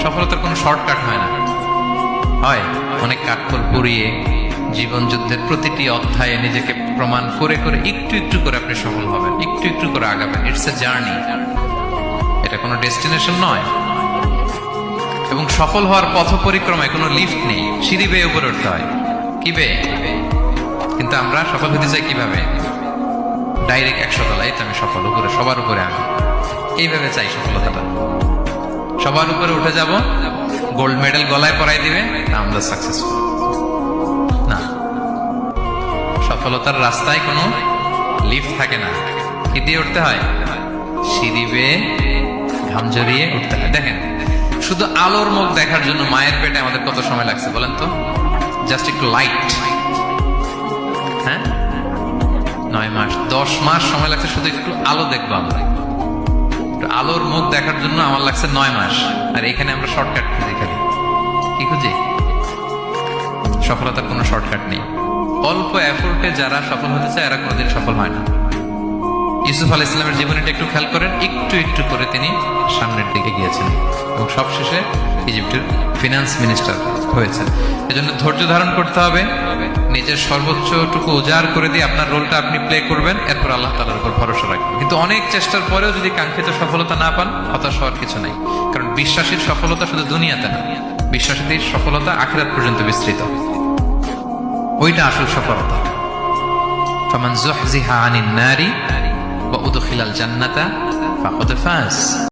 সফলতার কোনো শর্টকাট হয় না, হয় অনেক কাঠখড় পুড়িয়ে জীবন যুদ্ধের প্রতিটি অধ্যায়ে নিজেকে প্রমাণ করে করে একটু একটু করে আপনি সফল হবেন, একটু একটু করে আগাবেন। ইটস এ জার্নি, এটা কোনো ডেস্টিনেশন নয়। এবং সফল হওয়ার পথ পরিক্রমায় কোনো লিফট নেই, সিঁড়ি বেয়ে উপরে উঠতে হয়। কি বেয়ে? কিন্তু আমরা সফল হতে চাই কিভাবে? ডাইরেক্ট 100 তলায় তো আমি সফল, উপরে সবার উপরে আমি, এইভাবে চাই সফলতাটা। সবার উপরে উঠে যাব, গোল্ড মেডেল গলায় পরাই দিবে, আমরা সাকসেসফুল না। সফলতার রাস্তায় কোনো লিফট থাকে না। কি দিয়ে উঠতে হয়? সিঁড়ি বেয়ে ঘাম জড়িয়ে উঠতে হয়। দেখেন, শুধু আলোর মুখ দেখার জন্য মায়ের পেটে আমাদের কত সময় লাগছে বলেন তো? জাস্ট একটু লাইট, হ্যাঁ, 9 মাস 10 মাস সময় লাগছে শুধু একটু আলো দেখবো আমরা। আলোর মুখ দেখার জন্য আমার লাগছে 9 মাস। আর এখানে আমরা শর্টকাট খুঁজি, খালি কি খুঁজি? সফলতার কোনো শর্টকাট নেই। অল্প এফোর্টে যারা সফল হতে চায় এরা কোনোদিন সফল হয় না। ইউসুফ আলাইহিস সালামের জীবনীটা একটু খেয়াল করেন, একটু একটু করে তিনি সামনের দিকে গিয়েছেন এবং সবশেষে ইজিপ্টের ফিনান্স মিনিস্টার হয়েছেন। এজন্য ধৈর্য ধারণ করতে হবে, নিজের সর্বোচ্চটুকু উজাড় করে দিয়ে আপনার রোলটা আপনি প্লে করবেন, এরপর আল্লাহ তাআলার উপর ভরসা রাখবেন। কিন্তু অনেক চেষ্টার পরেও যদি কাঙ্ক্ষিত সফলতা না পান, হতাশ হওয়ার কিছু নাই। কারণ বিশ্বাসীর সফলতা শুধু দুনিয়াতে না, বিশ্বাসীদের সফলতা আখিরাত পর্যন্ত বিস্তৃত। ওইটা আসল সফলতা। ফামান যুহজিহা আনিন নারি ওয়া উদখিলাল জান্নাতা ফাকাদ ফাজ।